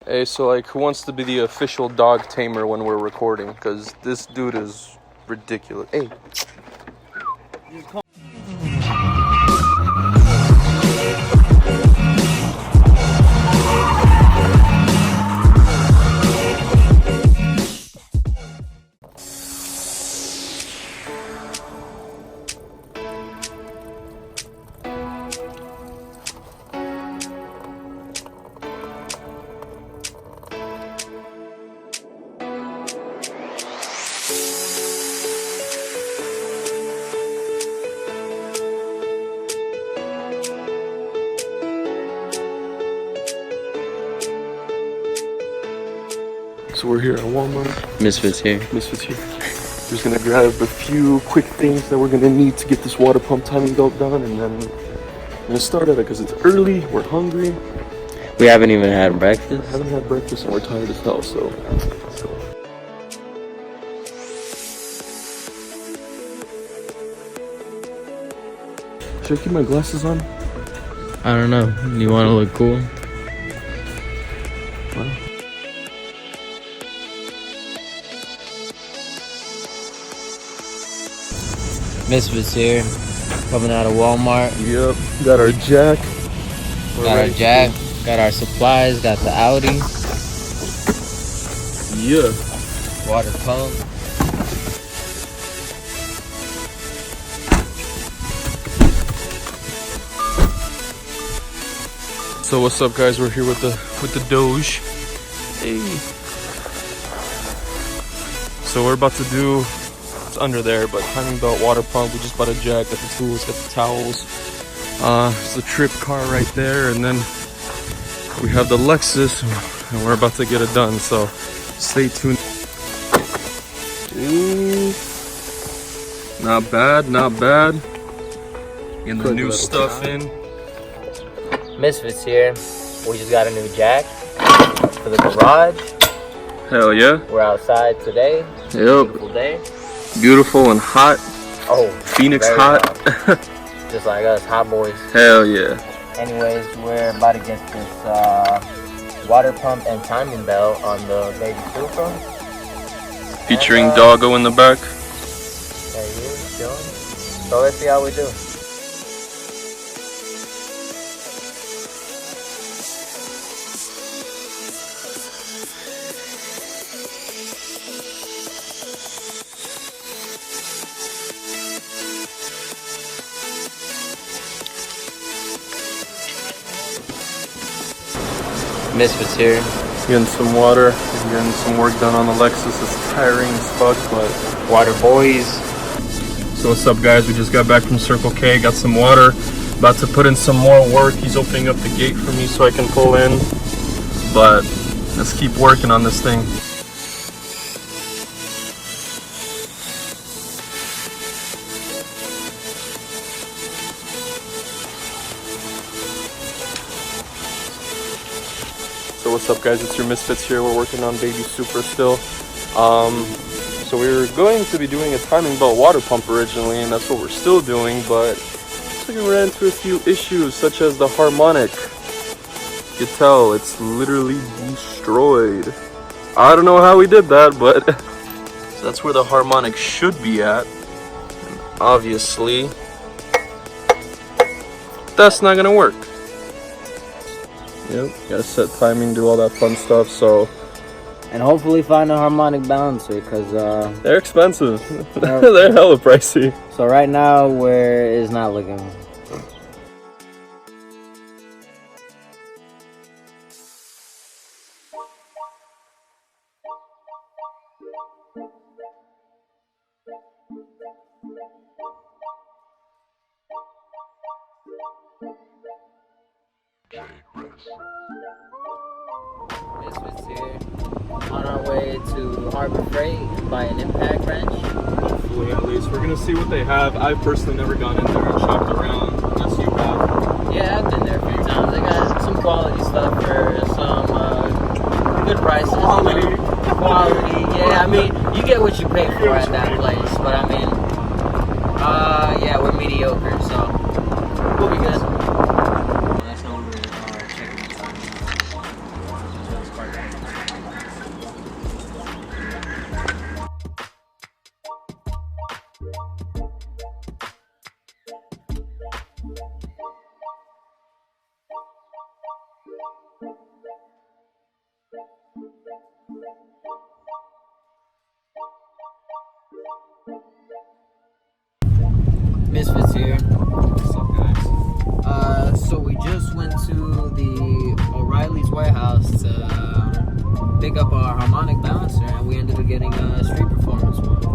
Hey, so like, who wants to be the official dog tamer when we're recording? Because this dude is ridiculous. Hey. So we're here at Walmart. Misfits here. Misfits here. We're just gonna grab a few quick things that we're gonna need to get this water pump timing belt done, and then we're gonna start at it because it's early, we're hungry. We haven't even had breakfast. Haven't had breakfast and we're tired as hell, so let's go. Should I keep my glasses on? I don't know. You want to look cool? Wow. Misfits here, coming out of Walmart. Yep, got our jack. Got our supplies, got the Audi. Yeah. Water pump. So what's up, guys? We're here with the Doge. Hey. So we're about to do, it's under there, but timing belt, water pump. We just bought a jack, got the tools, got the towels. It's the trip car right there, and then we have the Lexus, and we're about to get it done. So stay tuned. Ooh. Not bad, not bad. Getting the new stuff in. Misfits here. We just got a new jack for the garage. Hell yeah. We're outside today. Yep. Beautiful day. Beautiful and hot. Oh, Phoenix hot. Just like us, hot boys. Hell yeah. Anyways, we're about to get this water pump and timing belt on the baby Supra. Featuring Doggo in the back. There he is, chilling. So let's see how we do. Misfits here. Getting some water, getting some work done on the Lexus. It's tiring as fuck, but Water boys. so what's up, guys? We just got back from Circle K, got some water. About to put in some more work. He's opening up the gate for me so I can pull in. But let's keep working on this thing. So what's up, guys? It's your Misfits here. We're working on baby Supra still. So we were going to be doing a timing belt water pump originally, and that's what we're still doing, but we ran into a few issues, such as the harmonic. You can tell it's literally destroyed. I don't know how we did that, but so that's where the harmonic should be at. And obviously, that's not gonna work. Yep, gotta set timing, do all that fun stuff, so. And hopefully find a harmonic balancer, because They're expensive. They're hella pricey. so right now it's not looking. Misfits here. On our way to Harbor Freight by an impact wrench. Hopefully, at least. We're gonna see what they have. I've personally never gone in there and shopped around. Yes, you have. Yeah, I've been there a few times. They got some quality stuff for some good prices. Quality. Quality, yeah. I mean, you get what you pay for at that place. But I mean, yeah, we're mediocre, so we'll be good. That's how we're checking. Misfits here. What's up, guys? So we just went to the O'Reilly's warehouse to pick up our harmonic balancer, and we ended up getting a street performance one.